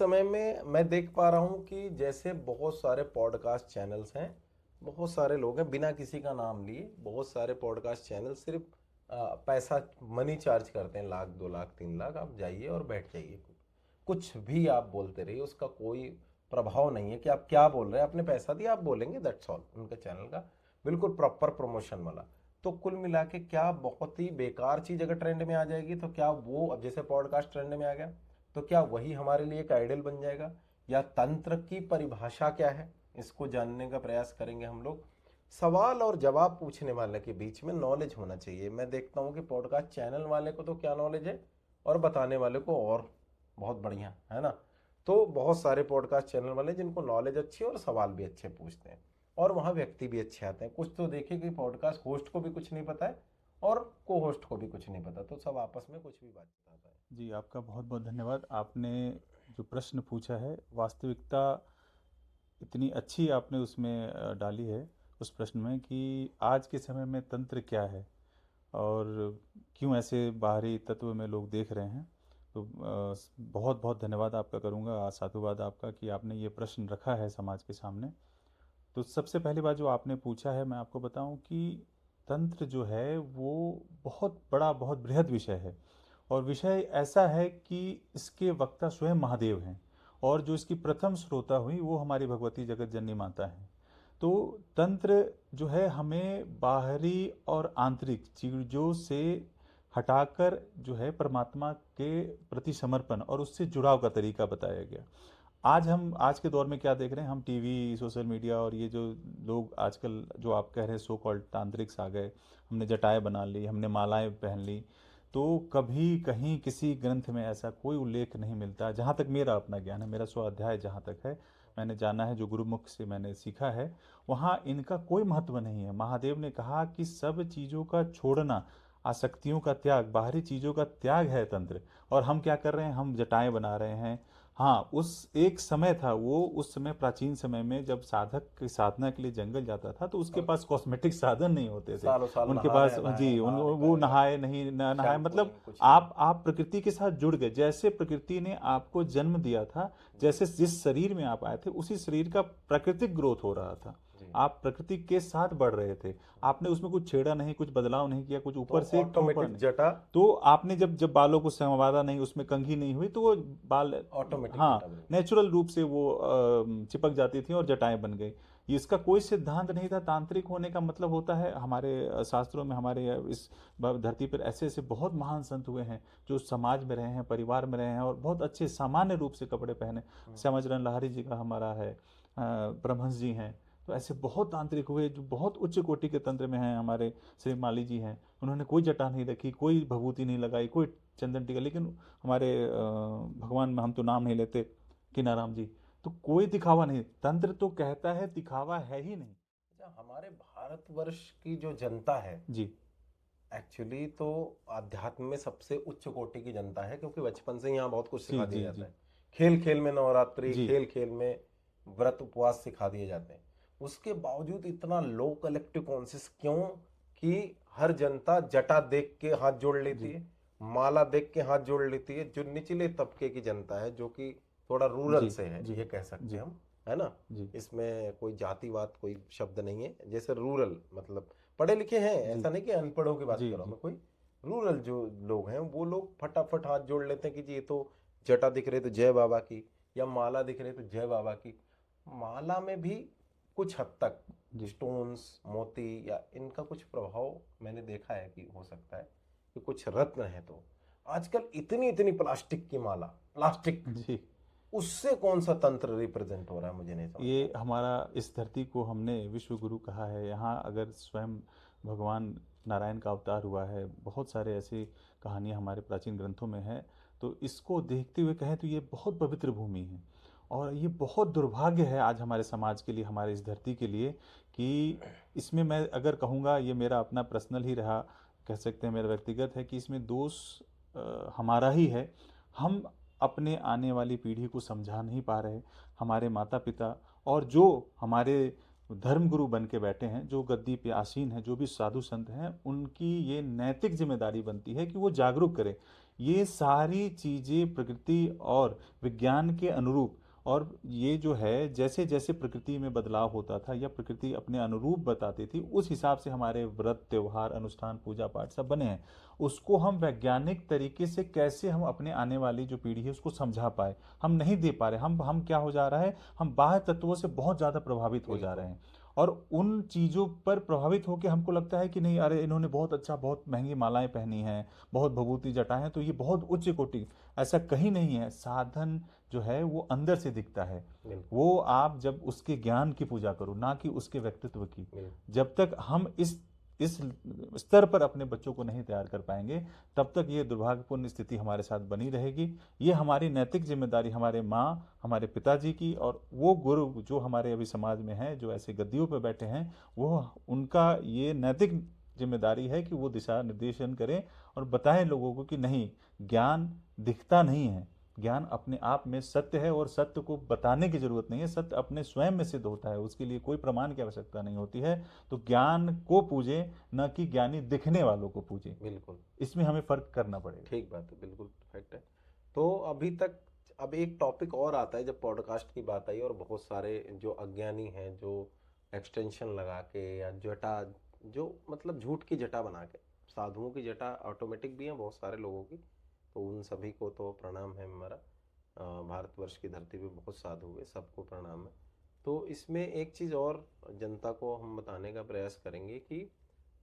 समय में मैं देख पा रहा हूँ कि जैसे बहुत सारे पॉडकास्ट चैनल्स हैं, बहुत सारे लोग हैं बिना किसी का नाम लिए, बहुत सारे पॉडकास्ट चैनल सिर्फ पैसा मनी चार्ज करते हैं, लाख 2 लाख 3 लाख, आप जाइए और बैठ जाइए, कुछ भी आप बोलते रहिए, उसका कोई प्रभाव नहीं है कि आप क्या बोल रहे हैं। आपने पैसा दिया, आप बोलेंगे, दैट्स ऑल। उनके चैनल का बिल्कुल प्रॉपर प्रमोशन वाला। तो कुल मिला के क्या बहुत ही बेकार चीज अगर ट्रेंड में आ जाएगी तो क्या वो, अब जैसे पॉडकास्ट ट्रेंड में आ गया तो क्या वही हमारे लिए एक आइडियल बन जाएगा? या तंत्र की परिभाषा क्या है, इसको जानने का प्रयास करेंगे हम लोग। सवाल और जवाब पूछने वाले के बीच में नॉलेज होना चाहिए। मैं देखता हूँ कि पॉडकास्ट चैनल वाले को तो क्या नॉलेज है, और बताने वाले को और बहुत बढ़िया है ना। तो बहुत सारे पॉडकास्ट चैनल वाले जिनको नॉलेज अच्छी है और सवाल भी अच्छे पूछते हैं, और वहाँ व्यक्ति भी अच्छे आते हैं। कुछ तो देखिए कि पॉडकास्ट होस्ट को भी कुछ नहीं पता है और को होस्ट को भी कुछ नहीं पता, तो सब आपस में कुछ भी बात बताता है। जी, आपका बहुत बहुत धन्यवाद। आपने जो प्रश्न पूछा है, वास्तविकता इतनी अच्छी आपने उसमें डाली है उस प्रश्न में कि आज के समय में तंत्र क्या है और क्यों ऐसे बाहरी तत्व में लोग देख रहे हैं। तो बहुत बहुत धन्यवाद आपका करूँगा, साधुवाद आपका कि आपने ये प्रश्न रखा है समाज के सामने। तो सबसे पहली बात जो आपने पूछा है, मैं आपको बताऊं कि तंत्र जो है वो बहुत बड़ा, बहुत बृहद विषय है। और विषय ऐसा है कि इसके वक्ता स्वयं महादेव हैं, और जो इसकी प्रथम श्रोता हुई वो हमारी भगवती जगत जननी माता हैं। तो तंत्र जो है हमें बाहरी और आंतरिक चीज़ों से हटाकर जो है परमात्मा के प्रति समर्पण और उससे जुड़ाव का तरीका बताया गया। आज के दौर में क्या देख रहे हैं हम, टीवी, सोशल मीडिया और ये जो लोग आजकल जो आप कह रहे हैं सो कॉल्ड तांत्रिक्स आ गए, हमने जटाएं बना ली, हमने मालाएं पहन ली। तो कभी कहीं किसी ग्रंथ में ऐसा कोई उल्लेख नहीं मिलता, जहाँ तक मेरा अपना ज्ञान है, मेरा स्वाध्याय जहाँ तक है, मैंने जाना है, जो गुरुमुख से मैंने सीखा है, वहाँ इनका कोई महत्व नहीं है। महादेव ने कहा कि सब चीज़ों का छोड़ना, आसक्तियों का त्याग, बाहरी चीज़ों का त्याग है तंत्र। और हम क्या कर रहे हैं, हम जटाएं बना रहे हैं। हाँ, उस एक समय था वो, उस समय प्राचीन समय में जब साधक की साधना के लिए जंगल जाता था तो उसके और पास कॉस्मेटिक साधन नहीं होते थे। सालों साल उनके नहा पास, रहना है, जी, बाहर वो निकलेगा, नहाए नहीं, न नहाए, शैम्पू मतलब नहीं, कुछ नहीं। आप प्रकृति के साथ जुड़ गए। जैसे प्रकृति ने आपको जन्म दिया था, जी जैसे जिस शरीर में आप आए थे उसी शरीर का प्राकृतिक ग्रोथ हो रहा था। जी। आप प्रकृति के साथ बढ़ रहे थे। आपने उसमें कुछ छेड़ा नहीं, कुछ बदलाव नहीं किया, कुछ तो ऊपर से एक थोपा ऑटोमेटिक नहीं। जटा, तो आपने जब जब बालों को संवारा नहीं, उसमें कंघी नहीं हुई, तो वो बाल, ऑटोमेटिक हाँ, जटा बन गई। नेचुरल रूप से वो चिपक जाती थी और जटाएं बन गई। इसका कोई सिद्धांत नहीं था। तांत्रिक होने का मतलब होता है, हमारे शास्त्रों में, हमारे इस धरती पर ऐसे ऐसे बहुत महान संत हुए हैं जो समाज में रहे हैं, परिवार में रहे हैं, और बहुत अच्छे सामान्य रूप से कपड़े पहने। श्यामाचरण लाहिरी जी का हमारा है, परमहंस जी हैं। तो ऐसे बहुत तांत्रिक हुए जो बहुत उच्च कोटि के तंत्र में हैं। हमारे श्री माली जी हैं, उन्होंने कोई जटा नहीं रखी, कोई भभूति नहीं लगाई, कोई चंदन टीका। लेकिन हमारे भगवान में हम तो नाम नहीं लेते, किनाराम जी, तो कोई दिखावा नहीं। तंत्र तो कहता है दिखावा है ही नहीं। अच्छा, हमारे भारतवर्ष की जो जनता है जी, एक्चुअली तो अध्यात्म में सबसे उच्च कोटि की जनता है, क्योंकि बचपन से यहाँ बहुत कुछ जी, सिखा दिया जी, जाता जी, है। खेल खेल में नवरात्रि, जी, खेल खेल में व्रत उपवास सिखा दिए जाते हैं। उसके बावजूद इतना लो कलेक्टिव कॉन्शियस क्यों कि हर जनता जटा देख के हाथ जोड़ लेती जी, है, माला देख के हाथ जोड़ लेती है? जो निचले तबके की जनता है, जो कि थोड़ा रूरल जी, से है, जी, ये कह सकते जी, हैं हम, है ना। जी, इसमें कोई जातिवाद कोई शब्द नहीं है, जैसे रूरल मतलब पढ़े लिखे हैं, जी, ऐसा नहीं कि अनपढ़ों की बात जी, कर रहा हूं जी, मैं, कोई रूरल जो लोग हैं वो लोग फटाफट हाथ जोड़ लेते हैं कि जी ये तो जटा दिख रहे तो जय बाबा की, या माला दिख रहे तो जय बाबा की। माला में भी कुछ हद तक जी, स्टोन्स, मोती या इनका कुछ प्रभाव मैंने देखा है कि हो सकता है कि कुछ रत्न है। तो आजकल इतनी इतनी प्लास्टिक की माला, प्लास्टिक, जी। उससे कौन सा तंत्र रिप्रेजेंट हो रहा है, मुझे नहीं समझ में ये आता। हमारा, इस धरती को हमने विश्व गुरु कहा है। यहाँ अगर स्वयं भगवान नारायण का अवतार हुआ है, बहुत सारे ऐसी कहानियाँ हमारे प्राचीन ग्रंथों में है। तो इसको देखते हुए कहें तो ये बहुत पवित्र भूमि है। और ये बहुत दुर्भाग्य है आज हमारे समाज के लिए, हमारे इस धरती के लिए, कि इसमें मैं अगर कहूँगा, ये मेरा अपना पर्सनल ही रहा, कह सकते हैं मेरा व्यक्तिगत है, कि इसमें दोष हमारा ही है। हम अपने आने वाली पीढ़ी को समझा नहीं पा रहे। हमारे माता पिता और जो हमारे धर्म गुरु बन के बैठे हैं, जो गद्दी पे आसीन हैं, जो भी साधु संत हैं, उनकी ये नैतिक जिम्मेदारी बनती है कि वो जागरूक करें। ये सारी चीजें प्रकृति और विज्ञान के अनुरूप, और ये जो है जैसे जैसे प्रकृति में बदलाव होता था या प्रकृति अपने अनुरूप बताती थी, उस हिसाब से हमारे व्रत त्योहार अनुष्ठान पूजा पाठ सब बने हैं। उसको हम वैज्ञानिक तरीके से कैसे हम अपने आने वाली जो पीढ़ी है उसको समझा पाए, हम नहीं दे पा रहे। हम क्या हो जा रहा है, हम बाह्य तत्वों से बहुत ज्यादा प्रभावित हो जा बिल्कुल। रहे हैं, और उन चीजों पर प्रभावित होकर हमको लगता है कि नहीं, अरे इन्होंने बहुत अच्छा, बहुत महंगी मालाएं पहनी हैं, बहुत भभूति जटाएं हैं, तो ये बहुत उच्च कोटि। ऐसा कहीं नहीं है। साधन जो है वो अंदर से दिखता है। बिल्कुल। वो आप जब उसके ज्ञान की पूजा करो, ना कि उसके व्यक्तित्व की। बिल्कुल। जब तक हम इस स्तर पर अपने बच्चों को नहीं तैयार कर पाएंगे, तब तक ये दुर्भाग्यपूर्ण स्थिति हमारे साथ बनी रहेगी। ये हमारी नैतिक जिम्मेदारी, हमारे माँ, हमारे पिताजी की, और वो गुरु जो हमारे अभी समाज में हैं, जो ऐसे गद्दियों पर बैठे हैं, वो उनका ये नैतिक जिम्मेदारी है कि वो दिशा निर्देशन करें और बताएं लोगों को कि नहीं, ज्ञान दिखता नहीं है, ज्ञान अपने आप में सत्य है, और सत्य को बताने की जरूरत नहीं है, सत्य अपने स्वयं में सिद्ध होता है, उसके लिए कोई प्रमाण की आवश्यकता नहीं होती है। तो ज्ञान को पूजे, न कि ज्ञानी दिखने वालों को पूजे। बिल्कुल इसमें हमें फर्क करना पड़ेगा। ठीक बात है, बिल्कुल परफेक्ट है। तो अभी तक अब एक टॉपिक और आता है, जब पॉडकास्ट की बात आई और बहुत सारे जो अज्ञानी हैं, जो एक्सटेंशन लगा के या जटा, जो मतलब झूठ की जटा बना के, साधुओं की जटा ऑटोमेटिक भी है बहुत सारे लोगों की, तो उन सभी को तो प्रणाम है हमारा। भारतवर्ष की धरती पे बहुत साधु हुए, सबको प्रणाम है। तो इसमें एक चीज़ और जनता को हम बताने का प्रयास करेंगे कि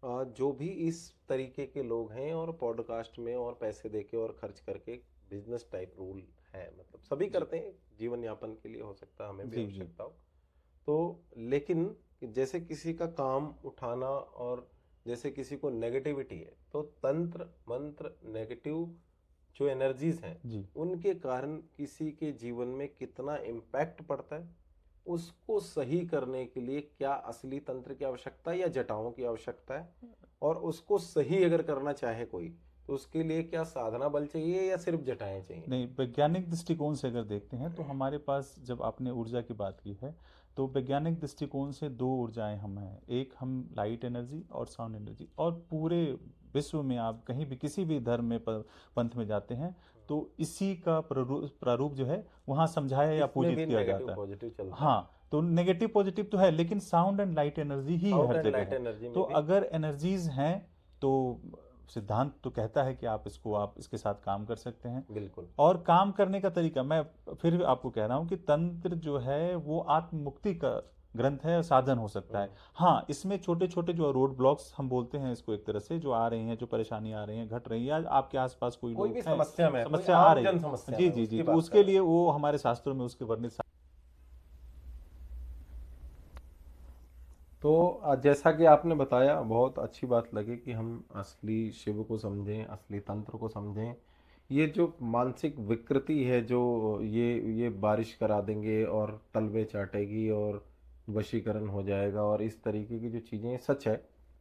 जो भी इस तरीके के लोग हैं और पॉडकास्ट में और पैसे देके और खर्च करके, बिजनेस टाइप रूल है, मतलब सभी जी करते हैं, जीवन यापन के लिए हो सकता है, हमें भी जी जी। आवश्यकता हो तो। लेकिन जैसे किसी का काम उठाना और जैसे किसी को नेगेटिविटी है, तो तंत्र मंत्र नेगेटिव जो एनर्जीज हैं, जी उनके कारण किसी के जीवन में कितना इम्पैक्ट पड़ता है, उसको सही करने के लिए क्या असली तंत्र की आवश्यकता है या जटाओं की आवश्यकता है, और उसको सही अगर करना चाहे कोई, तो उसके लिए क्या साधना बल चाहिए या सिर्फ जटाएं चाहिए? नहीं, वैज्ञानिक दृष्टिकोण से अगर देखते हैं तो हमारे पास, जब आपने ऊर्जा की बात की है, तो वैज्ञानिक दृष्टिकोण से दो ऊर्जाएं हम हैं। एक हम लाइट एनर्जी और साउंड एनर्जी, और पूरे विश्व में आप कहीं भी किसी भी धर्म में पंथ में जाते हैं तो इसी का प्रारूप जो है वहाँ समझाया या इसमें पूजित भी किया नेगेटिव जाता है। पॉजिटिव चलता है। हाँ, तो नेगेटिव पॉजिटिव तो है, लेकिन sound and light energy he sound her and जगह लाइट है। एनर्जी तो में भी। अगर एनर्जीज हैं तो सिद्धांत तो कहता है कि आप इसके साथ काम कर सकते हैं। बिल्कुल। और काम करने का तरीका, मैं फिर आपको कह रहा हूं कि तंत्र जो है वो आत्म मुक्ति का ग्रंथ है, साधन हो सकता है। हाँ, इसमें छोटे छोटे जो रोड ब्लॉक्स हम बोलते हैं इसको, एक तरह से जो आ रही हैं, जो परेशानी आ रही हैं, घट रही है, या आपके आसपास कोई कोई लोग भी हैं, समस्या में, कोई समस्या आ आम रही जन है, समस्या जी में, जी जी, उसकी तो बात कर उसके रहे लिए वो हमारे शास्त्रों में उसके वर्णित। तो जैसा कि आपने बताया, बहुत अच्छी बात लगी कि हम असली शिव को समझें, असली तंत्र को समझें। ये जो मानसिक विकृति है, जो ये बारिश करा देंगे और तलवे चाटेगी और वशीकरण हो जाएगा और इस तरीके की जो चीज़ें, सच है।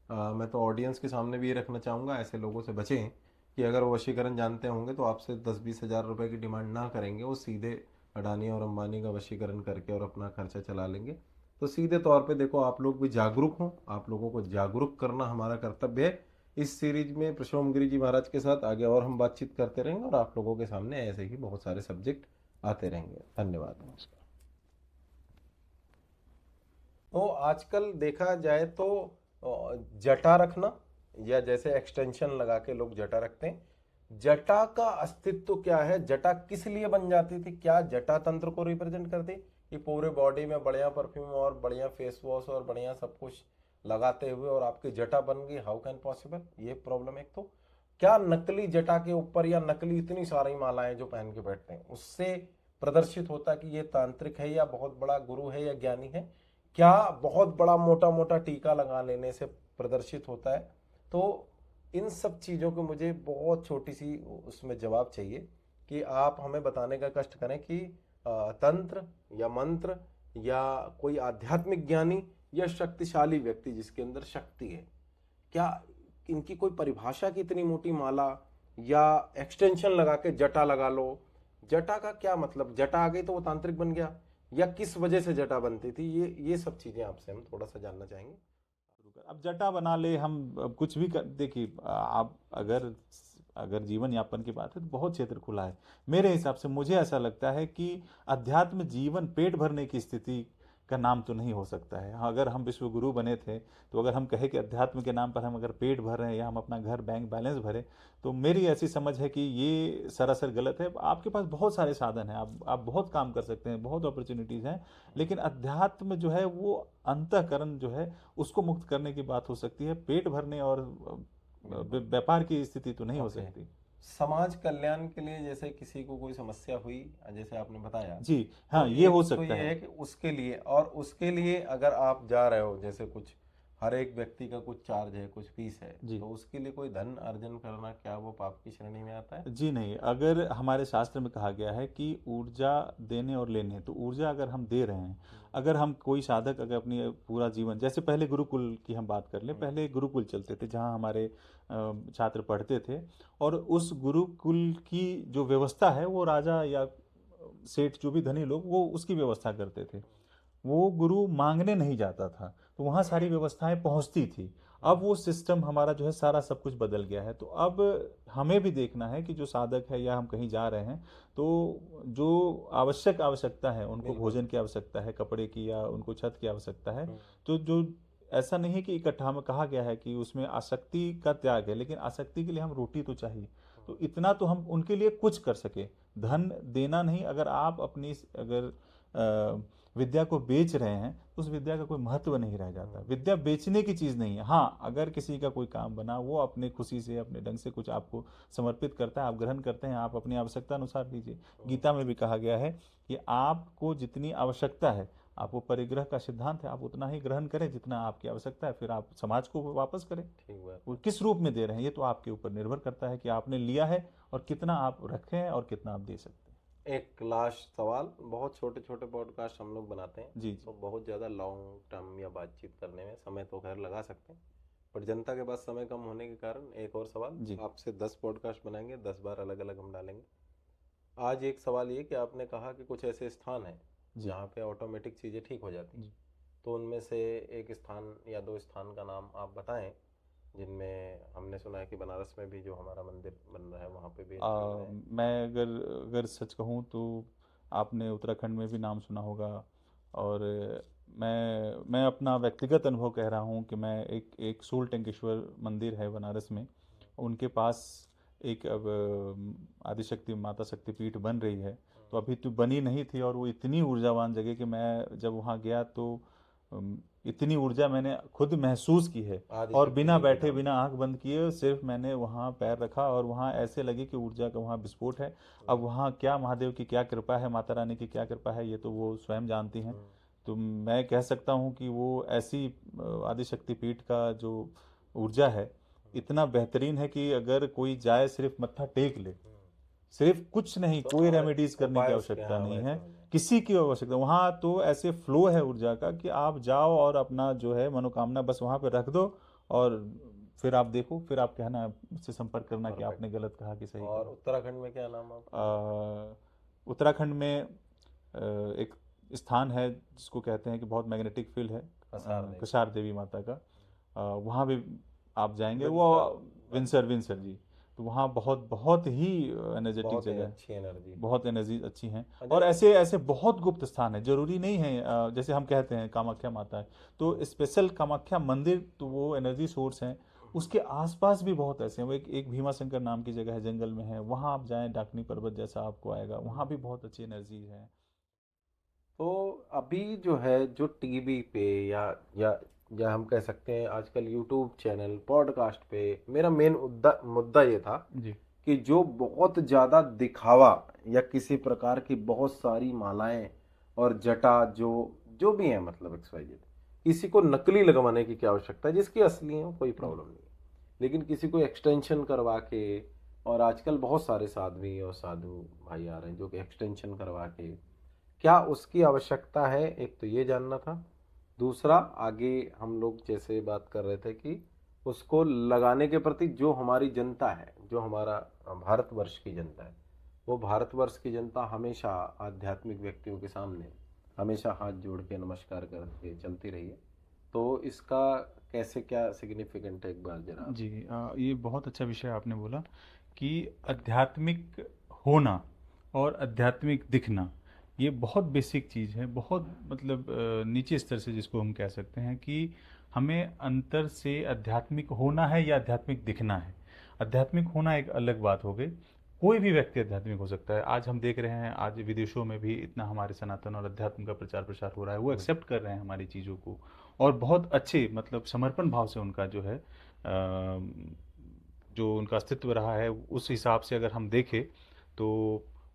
मैं तो ऑडियंस के सामने भी ये रखना चाहूँगा, ऐसे लोगों से बचें कि अगर वो वशीकरण जानते होंगे तो आपसे 10-20 हज़ार रुपए की डिमांड ना करेंगे, वो सीधे अडानी और अंबानी का वशीकरण करके और अपना खर्चा चला लेंगे। तो सीधे तौर पे देखो, आप लोग भी जागरूक हों, आप लोगों को जागरूक करना हमारा कर्तव्य है। इस सीरीज में पुरुषोत्तम गिरी जी महाराज के साथ आगे और हम बातचीत करते रहेंगे और आप लोगों के सामने ऐसे ही बहुत सारे सब्जेक्ट आते रहेंगे। धन्यवाद। तो आजकल देखा जाए तो जटा रखना, या जैसे एक्सटेंशन लगा के लोग जटा रखते हैं, जटा का अस्तित्व क्या है, जटा किस लिए बन जाती थी, क्या जटा तंत्र को रिप्रेजेंट करती, कि पूरे बॉडी में बढ़िया परफ्यूम और बढ़िया फेस वॉश और बढ़िया सब कुछ लगाते हुए और आपकी जटा बन गई? How can possible? ये प्रॉब्लम एक तो। क्या नकली जटा के ऊपर या नकली इतनी सारी मालाएं जो पहन के बैठते हैं, उससे प्रदर्शित होता कि ये तांत्रिक है या बहुत बड़ा गुरु है या ज्ञानी है? क्या बहुत बड़ा मोटा मोटा टीका लगा लेने से प्रदर्शित होता है? तो इन सब चीज़ों को मुझे बहुत छोटी सी उसमें जवाब चाहिए कि आप हमें बताने का कष्ट करें कि तंत्र या मंत्र या कोई आध्यात्मिक ज्ञानी या शक्तिशाली व्यक्ति जिसके अंदर शक्ति है, क्या इनकी कोई परिभाषा की इतनी मोटी माला या एक्सटेंशन लगा के जटा लगा लो, जटा का क्या मतलब? जटा आ गई तो वो तांत्रिक बन गया, या किस वजह से जटा बनती थी? ये सब चीजें आपसे हम थोड़ा सा जानना चाहेंगे। अब जटा बना ले हम, अब कुछ भी देखिए, आप अगर अगर जीवन यापन की बात है तो बहुत क्षेत्र खुला है। मेरे हिसाब से मुझे ऐसा लगता है कि अध्यात्म जीवन पेट भरने की स्थिति का नाम तो नहीं हो सकता है। हाँ, अगर हम विश्व गुरु बने थे तो अगर हम कहें कि अध्यात्म के नाम पर हम अगर पेट भर रहे हैं या हम अपना घर बैंक बैलेंस भरे, तो मेरी ऐसी समझ है कि ये सरासर गलत है। आपके पास बहुत सारे साधन हैं, आप बहुत काम कर सकते हैं, बहुत अपॉर्चुनिटीज़ हैं, लेकिन अध्यात्म जो है वो अंतःकरण जो है उसको मुक्त करने की बात हो सकती है। पेट भरने और बिल्कुल। व्यापार की स्थिति तो नहीं हो ओके। सकती। समाज कल्याण के लिए जैसे किसी को कोई समस्या हुई, जैसे आपने बताया, जी हाँ, तो ये हो एक तो सकता ये है। है कि उसके लिए, और उसके लिए अगर आप जा रहे हो, जैसे कुछ हर एक व्यक्ति का कुछ चार्ज है, कुछ फीस है, जी तो उसके लिए कोई धन अर्जन करना, क्या वो पाप की श्रेणी में आता है? जी नहीं, अगर हमारे शास्त्र में कहा गया है कि ऊर्जा देने और लेने, तो ऊर्जा अगर हम दे रहे हैं, अगर हम कोई साधक अगर अपनी पूरा जीवन, जैसे पहले गुरुकुल की हम बात कर लें, पहले गुरुकुल चलते थे जहाँ हमारे छात्र पढ़ते थे, और उस गुरुकुल की जो व्यवस्था है वो राजा या सेठ जो भी धनी लोग वो उसकी व्यवस्था करते थे। वो गुरु मांगने नहीं जाता था, तो वहाँ सारी व्यवस्थाएं पहुँचती थी। अब वो सिस्टम हमारा जो है सारा सब कुछ बदल गया है। तो अब हमें भी देखना है कि जो साधक है या हम कहीं जा रहे हैं, तो जो आवश्यकता है, उनको बिल्कुल। भोजन की आवश्यकता है, कपड़े की या उनको छत की आवश्यकता है, हम्म। तो जो ऐसा नहीं है कि इकट्ठा में कहा गया है कि उसमें आसक्ति का त्याग है, लेकिन आसक्ति के लिए हम रोटी तो चाहिए, तो इतना तो हम उनके लिए कुछ कर सके। धन देना नहीं, अगर आप अपनी अगर विद्या को बेच रहे हैं तो उस विद्या का कोई महत्व नहीं रह जाता। विद्या बेचने की चीज़ नहीं है। हाँ, अगर किसी का कोई काम बना, वो अपने खुशी से अपने ढंग से कुछ आपको समर्पित करता है, आप ग्रहण करते हैं, आप अपनी आवश्यकता अनुसार लीजिए। गीता में भी कहा गया है कि आपको जितनी आवश्यकता है, आप वो परिग्रह का सिद्धांत है, आप उतना ही ग्रहण करें जितना आपकी आवश्यकता है, फिर आप समाज को वापस करें। ठीक बात वो है। किस रूप में दे रहे हैं ये तो आपके ऊपर निर्भर करता है कि आपने लिया है और कितना आप रखे हैं और कितना आप दे सकते हैं। एक लास्ट सवाल, बहुत छोटे छोटे पॉडकास्ट हम लोग बनाते हैं, जी तो जी बहुत ज़्यादा लॉन्ग टर्म या बातचीत करने में समय तो खैर लगा सकते हैं, पर जनता के पास समय कम होने के कारण एक और सवाल, जी आपसे 10 पॉडकास्ट बनाएंगे, 10 बार अलग अलग हम डालेंगे। आज एक सवाल ये कि आपने कहा कि कुछ ऐसे स्थान हैं जी जहाँ पे ऑटोमेटिक चीज़ें ठीक हो जाती हैं, जी। तो उनमें से एक स्थान या दो स्थान का नाम आप बताएं, जिनमें हमने सुना है कि बनारस में भी जो हमारा मंदिर बन रहा है वहाँ पे भी अच्छा लग रहा है। मैं अगर अगर सच कहूँ तो आपने उत्तराखंड में भी नाम सुना होगा। और मैं अपना व्यक्तिगत अनुभव कह रहा हूँ कि मैं एक सूल टंकेश्वर मंदिर है बनारस में, उनके पास एक अब आदिशक्ति माता शक्तिपीठ बन रही है। तो अभी तो बनी नहीं थी और वो इतनी ऊर्जावान जगह कि मैं जब वहाँ गया तो इतनी ऊर्जा मैंने खुद महसूस की है। और आदिशक्ति बिना जी के बैठे धाम। बिना आंख बंद किए सिर्फ मैंने वहाँ पैर रखा और वहाँ ऐसे लगी कि ऊर्जा का वहाँ विस्फोट है। अब वहाँ क्या महादेव की क्या कृपा है, माता रानी की क्या कृपा है, ये तो वो स्वयं जानती हैं। तो मैं कह सकता हूँ कि वो ऐसी आदिशक्ति पीठ का जो ऊर्जा है इतना बेहतरीन है कि अगर कोई जाए सिर्फ मत्था टेक ले, सिर्फ कुछ नहीं, तो कोई और रेमेडीज करने की उपाय उसके आवश्यकता यहाँ नहीं वैसे है, हो जाए। किसी की आवश्यकता। वहाँ तो ऐसे फ्लो है ऊर्जा का कि आप जाओ और अपना जो है मनोकामना बस वहाँ पे रख दो, और फिर आप देखो, फिर आप कहना, मुझसे संपर्क करना कि आपने परफेक्ट। गलत कहा कि सही और कहा। उत्तराखंड में क्या नाम आपने बताया? उत्तराखंड में एक स्थान है जिसको कहते हैं कि बहुत मैग्नेटिक फील्ड है, कसार देवी। कसार देवी माता का। वहाँ भी आप जाएंगे, वो विंसर। विंसर विंसर जी। तो वहाँ बहुत बहुत ही एनर्जेटिक बहुत ही जगह है, अच्छी एनर्जी। बहुत एनर्जी अच्छी हैं। और अजय। ऐसे ऐसे बहुत गुप्त स्थान है, जरूरी नहीं है जैसे हम कहते हैं कामाख्या माता है, तो स्पेशल कामाख्या मंदिर तो वो एनर्जी सोर्स है। उसके आसपास भी बहुत ऐसे हैं, वो एक भीमा शंकर नाम की जगह है, जंगल में है, वहाँ आप जाएं, डाकनी पर्वत जैसा आपको आएगा, वहाँ भी बहुत अच्छी एनर्जी है। तो अभी जो है, जो टीवी पे या हम कह सकते हैं आजकल यूट्यूब चैनल पॉडकास्ट पे, मेरा मेन मुद्दा मुद्दा ये था जी कि जो बहुत ज़्यादा दिखावा या किसी प्रकार की बहुत सारी मालाएं और जटा, जो जो भी है, मतलब XYZ, किसी को नकली लगवाने की क्या आवश्यकता है, जिसकी असली है कोई प्रॉब्लम नहीं है, लेकिन किसी को एक्सटेंशन करवा के, और आजकल बहुत सारे साध्वी और साधु भाई आ रहे हैं जो कि एक्सटेंशन करवा के, क्या उसकी आवश्यकता है, एक तो ये जानना था। दूसरा, आगे हम लोग जैसे बात कर रहे थे कि उसको लगाने के प्रति जो हमारी जनता है, जो हमारा भारतवर्ष की जनता है, वो भारतवर्ष की जनता हमेशा आध्यात्मिक व्यक्तियों के सामने हमेशा हाथ जोड़ के नमस्कार करके चलती रही है, तो इसका कैसे क्या सिग्निफिकेंट है, एक बार जरा आप। जी ये बहुत अच्छा विषय आपने बोला कि आध्यात्मिक होना और आध्यात्मिक दिखना ये बहुत बेसिक चीज़ है, बहुत मतलब नीचे स्तर से जिसको हम कह सकते हैं कि हमें अंतर से आध्यात्मिक होना है या आध्यात्मिक दिखना है। आध्यात्मिक होना एक अलग बात हो गई, कोई भी व्यक्ति आध्यात्मिक हो सकता है। आज हम देख रहे हैं, आज विदेशों में भी इतना हमारे सनातन और अध्यात्म का प्रचार प्रसार हो रहा है, वो एक्सेप्ट कर रहे हैं हमारी चीज़ों को और बहुत अच्छे मतलब समर्पण भाव से उनका जो है जो उनका अस्तित्व रहा है उस हिसाब से अगर हम देखें तो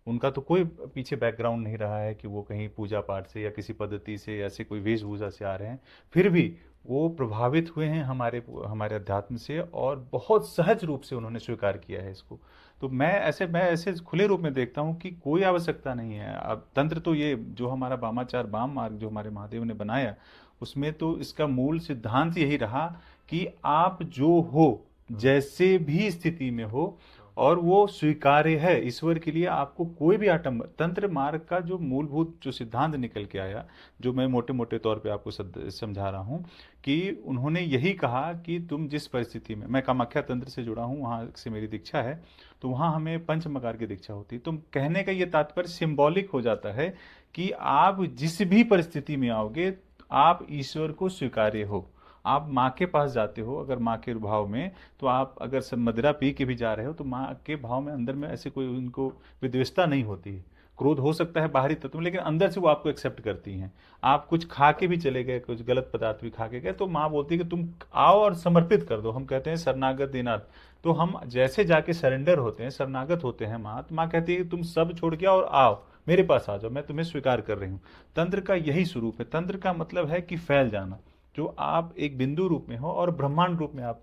उनका तो कोई पीछे बैकग्राउंड नहीं रहा है कि वो कहीं पूजा पाठ से या किसी पद्धति से ऐसे कोई वेशभूषा से आ रहे हैं, फिर भी वो प्रभावित हुए हैं हमारे हमारे अध्यात्म से और बहुत सहज रूप से उन्होंने स्वीकार किया है इसको। तो मैं ऐसे खुले रूप में देखता हूँ कि कोई आवश्यकता नहीं है। अब तंत्र तो ये जो हमारा वामाचार वाम मार्ग जो हमारे महादेव ने बनाया, उसमें तो इसका मूल सिद्धांत यही रहा कि आप जो हो, जैसे भी स्थिति में हो, और वो स्वीकार्य है ईश्वर के लिए, आपको कोई भी आटम। तंत्र मार्ग का जो मूलभूत जो सिद्धांत निकल के आया, जो मैं मोटे मोटे तौर पे आपको समझा रहा हूँ, कि उन्होंने यही कहा कि तुम जिस परिस्थिति में, मैं कामाख्या तंत्र से जुड़ा हूँ, वहाँ से मेरी दीक्षा है, तो वहाँ हमें पंच मकार की दीक्षा होती है। तो कहने का ये तात्पर्य सिंबॉलिक हो जाता है कि आप जिस भी परिस्थिति में आओगे, आप ईश्वर को स्वीकार्य हो। आप माँ के पास जाते हो अगर माँ के भाव में, तो आप अगर सब मदिरा पी के भी जा रहे हो तो माँ के भाव में अंदर में ऐसे कोई उनको विद्वेषता नहीं होती है। क्रोध हो सकता है बाहरी तत्व में, लेकिन अंदर से वो आपको एक्सेप्ट करती हैं। आप कुछ खा के भी चले गए, कुछ गलत पदार्थ भी खा के गए, तो माँ बोलती है कि तुम आओ और समर्पित कर दो। हम कहते हैं शरणागत दीनार्थ, तो हम जैसे जाके सरेंडर होते हैं, शरणागत होते हैं माँ, तो माँ कहती है कि तुम सब छोड़ के आओ और आओ मेरे पास आ जाओ, मैं तुम्हें स्वीकार कर रही हूँ। तंत्र का यही स्वरूप है। तंत्र का मतलब है कि फैल जाना, जो आप एक बिंदु रूप में हो और ब्रह्मांड रूप में आप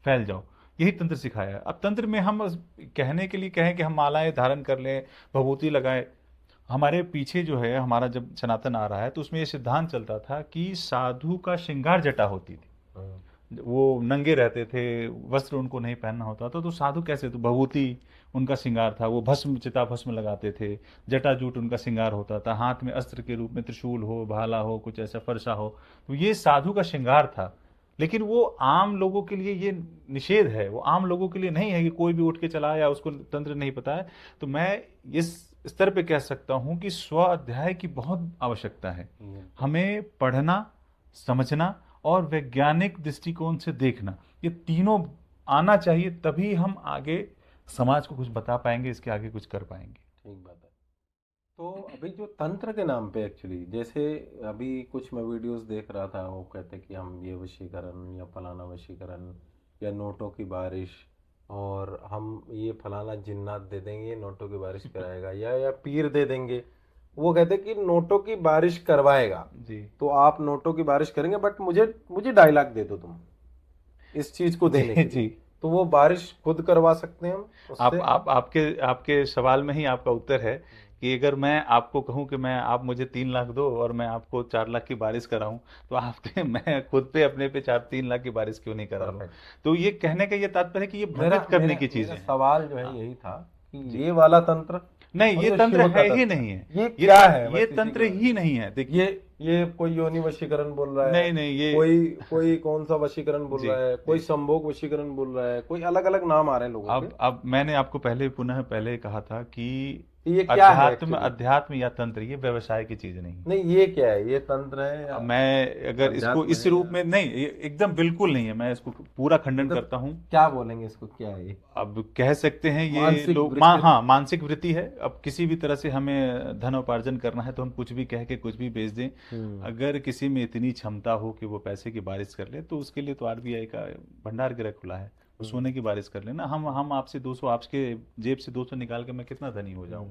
फैल जाओ, यही तंत्र सिखाया है। अब तंत्र में हम कहने के लिए कहें कि हम मालाएं धारण कर लें, भभूति लगाए, हमारे पीछे जो है हमारा जब सनातन आ रहा है तो उसमें ये सिद्धांत चलता था कि साधु का श्रृंगार जटा होती थी, वो नंगे रहते थे, वस्त्र उनको नहीं पहनना होता था, तो साधु कैसे, तो भभूति उनका श्रृंगार था, वो भस्म चिता भस्म लगाते थे, जटाजूट उनका श्रृंगार होता था, हाथ में अस्त्र के रूप में त्रिशूल हो, भाला हो, कुछ ऐसा फरसा हो, तो ये साधु का श्रृंगार था। लेकिन वो आम लोगों के लिए ये निषेध है, वो आम लोगों के लिए नहीं है कि कोई भी उठ के चला या उसको तंत्र नहीं पता है। तो मैं इस स्तर पे कह सकता हूँ कि स्व अध्याय की बहुत आवश्यकता है। हमें पढ़ना, समझना और वैज्ञानिक दृष्टिकोण से देखना, ये तीनों आना चाहिए, तभी हम आगे समाज को कुछ बता पाएंगे, इसके आगे कुछ कर पाएंगे। ठीक बात है। तो अभी जो तंत्र के नाम पे एक्चुअली, जैसे अभी कुछ मैं वीडियोस देख रहा था, वो कहते कि हम ये वशीकरण या फलाना वशीकरण या नोटों की बारिश, और हम ये फलाना जिन्नात दे देंगे नोटों की बारिश कराएगा, या पीर दे देंगे, वो कहते कि नोटों की बारिश करवाएगा जी। तो आप नोटों की बारिश करेंगे, बट मुझे डायलॉग दे दो तुम इस चीज को देने के लिए। जी। तो वो बारिश खुद करवा सकते हैं हम उससे? आपके सवाल में ही आपका उत्तर है कि अगर मैं आपको कहूं कि आप मुझे 3 लाख दो और मैं आपको 4 लाख की बारिश कराऊं, तो आपके मैं खुद पे अपने पे 3 लाख की बारिश क्यों नहीं करा लूं? तो ये कहने का ये तात्पर्य है कि ये भ्रमित करने की चीज है। सवाल जो है यही था कि ये वाला तंत्र नहीं, ये तंत्र है ही नहीं है। ये क्या है? ये तंत्र ही नहीं है। देखिए, ये कोई योनि वशीकरण बोल रहा है, नहीं, ये कोई कौन सा वशीकरण बोल रहा है, कोई संभोग वशीकरण बोल रहा है, कोई अलग अलग नाम आ रहे हैं लोगों के। अब मैंने आपको पहले कहा था कि ये क्या है अध्यात्म या तंत्र ये व्यवसाय की चीज नहीं। ये क्या है? ये तंत्र है? मैं अगर इसको इस रूप में नहीं, एकदम बिल्कुल नहीं है, मैं इसको पूरा खंडन करता हूँ। क्या बोलेंगे इसको, क्या है ये? अब कह सकते हैं ये लोग मानसिक वृत्ति है। अब किसी भी तरह से हमें धन उपार्जन करना है तो हम कुछ भी कह के कुछ भी बेच दें। अगर किसी में इतनी क्षमता हो कि वो पैसे की बारिश कर ले, तो उसके लिए तो आरबीआई का भंडार गृह खुला है, सोने की बारिश कर लेना। हम आपसे 200, आपके जेब से 200 निकाल के मैं कितना धनी हो जाऊं?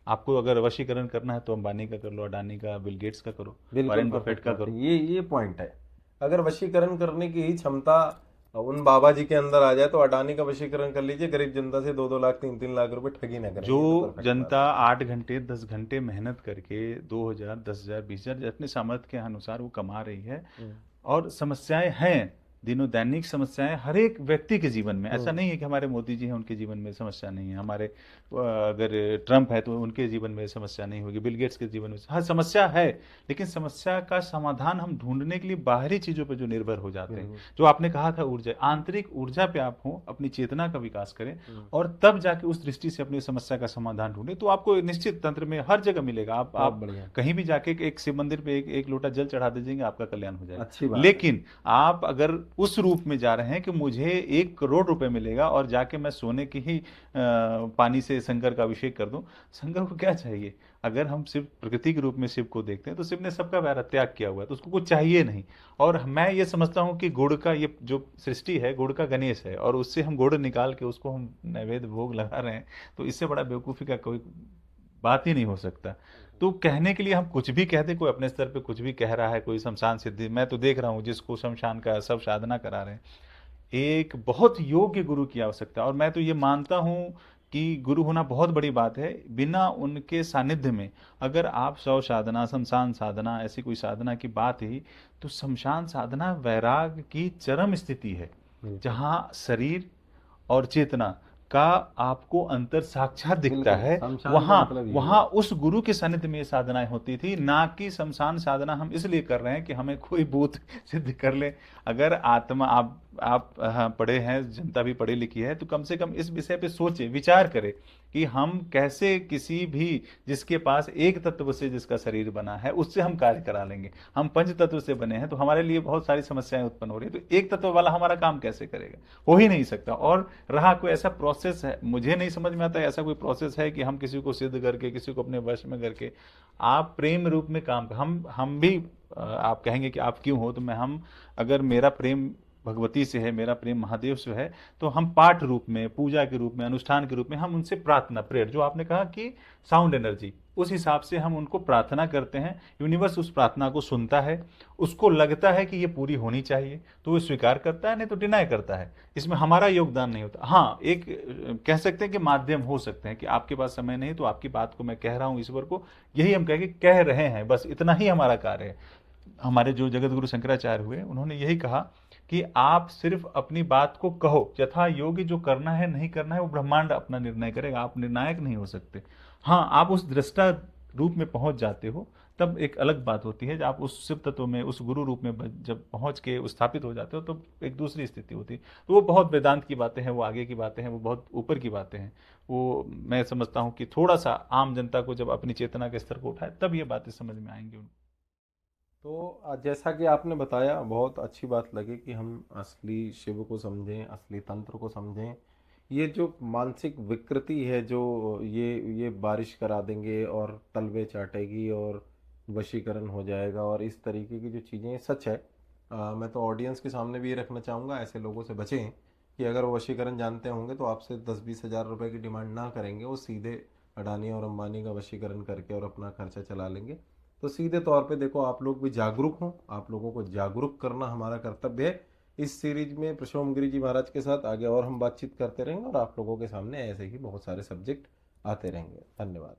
आपको अगर वशीकरण करना है तो अंबानी का कर लो, अडानी का, बिल गेट्स का करो, वॉरेन बफेट का करो। ये पॉइंट है। अगर वशीकरण करने की ही क्षमता उन बाबा जी के अंदर आ जाए तो अडानी का वशीकरण कर लीजिए, गरीब जनता से 2-2 लाख 3-3 लाख रुपए ठगी ना करें। जो जनता 8 घंटे 10 घंटे मेहनत करके 2000, 10,000, 20,000 अपने सामर्थ्य के अनुसार वो कमा रही है, और समस्याएं हैं, दिनों दैनिक समस्याएं हर एक व्यक्ति के जीवन में, ऐसा हम्म। नहीं है कि हमारे मोदी जी हैं उनके जीवन में समस्या नहीं है, हमारे अगर ट्रंप है तो उनके जीवन में समस्या नहीं होगी, बिल गेट्स के जीवन में हर समस्या है। लेकिन समस्या का समाधान हम ढूंढने के लिए बाहरी चीजों पर जो निर्भर हो जाते हैं, बिल्कुल। जो आपने कहा था ऊर्जा, आंतरिक ऊर्जा पे आप हो, अपनी चेतना का विकास करें हम्म। और तब जाके उस दृष्टि से अपनी समस्या का समाधान ढूंढें, तो आपको निश्चित तंत्र में हर जगह मिलेगा। बहुत आप बढ़िया। कहीं भी जाके एक शिव मंदिर पे एक लोटा जल चढ़ा दीजिएंगे, आपका कल्याण हो जाएगा। अच्छी बात है। लेकिन आप अगर उस रूप में जा रहे हैं कि मुझे 1 करोड़ रुपए मिलेगा और जाके मैं सोने की ही पानी से शंकर का अभिषेक कर दूं, शंकर को क्या चाहिए? अगर हम सिर्फ प्रकृति के रूप में शिव को देखते हैं तो शिव ने सबका वैरा त्याग किया हुआ है, तो उसको कुछ चाहिए नहीं। और मैं ये समझता हूँ कि गुड़ का ये जो सृष्टि है, गुड़ का गणेश है, और उससे हम गुड़ निकाल के उसको हम नैवेद्य भोग लगा रहे हैं, तो इससे बड़ा बेवकूफ़ी का कोई बात ही नहीं हो सकता। तो कहने के लिए हम कुछ भी कहते, कोई अपने स्तर पे कुछ भी कह रहा है, कोई शमशान सिद्धि, मैं तो देख रहा हूँ जिसको शमशान का सब साधना करा रहे हैं। एक बहुत योग्य गुरु की आवश्यकता है, और मैं तो ये मानता हूँ कि गुरु होना बहुत बड़ी बात है। बिना उनके सानिध्य में अगर आप शव साधना, शमशान साधना, ऐसी कोई साधना की बात ही, तो शमशान साधना वैराग की चरम स्थिति है, बिल्कुल। जहाँ शरीर और चेतना का आपको अंतर साक्षात दिखता बिल्कुल, है। शमशान का वहां मतलब यही वहां है। उस गुरु के सानिध्य में ये साधनाएं होती थी, ना कि शमशान साधना हम इसलिए कर रहे हैं कि हमें कोई भूत सिद्ध कर ले। अगर आत्मा आप हाँ, पढ़े हैं, जनता भी पढ़ी लिखी है, तो कम से कम इस विषय पे सोचे, विचार करे कि हम कैसे किसी भी जिसके पास एक तत्व से जिसका शरीर बना है उससे हम कार्य करा लेंगे। हम पंच तत्व से बने हैं तो हमारे लिए बहुत सारी समस्याएं उत्पन्न हो रही है, तो एक तत्व वाला हमारा काम कैसे करेगा? हो ही नहीं सकता। और रहा कोई ऐसा प्रोसेस है, मुझे नहीं समझ में आता है ऐसा कोई प्रोसेस है कि हम किसी को सिद्ध करके, किसी को अपने वश में करके आप प्रेम रूप में काम, हम भी आप कहेंगे कि आप क्यों हो, तो मैं हम अगर मेरा प्रेम भगवती से है, मेरा प्रेम महादेव से है, तो हम पाठ रूप में, पूजा के रूप में, अनुष्ठान के रूप में हम उनसे प्रार्थना, प्रेयर, जो आपने कहा कि साउंड एनर्जी, उस हिसाब से हम उनको प्रार्थना करते हैं। यूनिवर्स उस प्रार्थना को सुनता है, उसको लगता है कि ये पूरी होनी चाहिए तो वो स्वीकार करता है, नहीं तो डिनाई करता है। इसमें हमारा योगदान नहीं होता। हाँ, एक कह सकते हैं कि माध्यम हो सकते हैं कि आपके पास समय नहीं तो आपकी बात को मैं कह रहा हूं ईश्वर को, यही हम कह रहे हैं, बस इतना ही हमारा कार्य है। हमारे जो जगत गुरु शंकराचार्य हुए, उन्होंने यही कहा कि आप सिर्फ अपनी बात को कहो, यथा योगी, जो करना है नहीं करना है वो ब्रह्मांड अपना निर्णय करेगा, आप निर्णायक नहीं हो सकते। हाँ, आप उस दृष्टा रूप में पहुंच जाते हो तब एक अलग बात होती है, जब आप उस शिव तत्व में, उस गुरु रूप में जब पहुंच के स्थापित हो जाते हो तो एक दूसरी स्थिति होती है। तो वो बहुत वेदांत की बातें हैं, वो आगे की बातें हैं, वो बहुत ऊपर की बातें हैं। वो मैं समझता हूँ कि थोड़ा सा आम जनता को जब अपनी चेतना के स्तर को उठाए तब ये बातें समझ में आएंगी उनको। तो जैसा कि आपने बताया, बहुत अच्छी बात लगी कि हम असली शिव को समझें, असली तंत्र को समझें। ये जो मानसिक विकृति है, जो ये बारिश करा देंगे और तलवे चाटेगी और वशीकरण हो जाएगा और इस तरीके की जो चीज़ें, ये सच है। मैं तो ऑडियंस के सामने भी ये रखना चाहूँगा, ऐसे लोगों से बचें कि अगर वो वशीकरण जानते होंगे तो आपसे 10-20 हज़ार रुपए की डिमांड ना करेंगे, वो सीधे अडानी और अंबानी का वशीकरण करके और अपना खर्चा चला लेंगे। तो सीधे तौर पे देखो, आप लोग भी जागरूक हों, आप लोगों को जागरूक करना हमारा कर्तव्य है। इस सीरीज में प्रशोम गिरी जी महाराज के साथ आगे और हम बातचीत करते रहेंगे और आप लोगों के सामने ऐसे ही बहुत सारे सब्जेक्ट आते रहेंगे। धन्यवाद।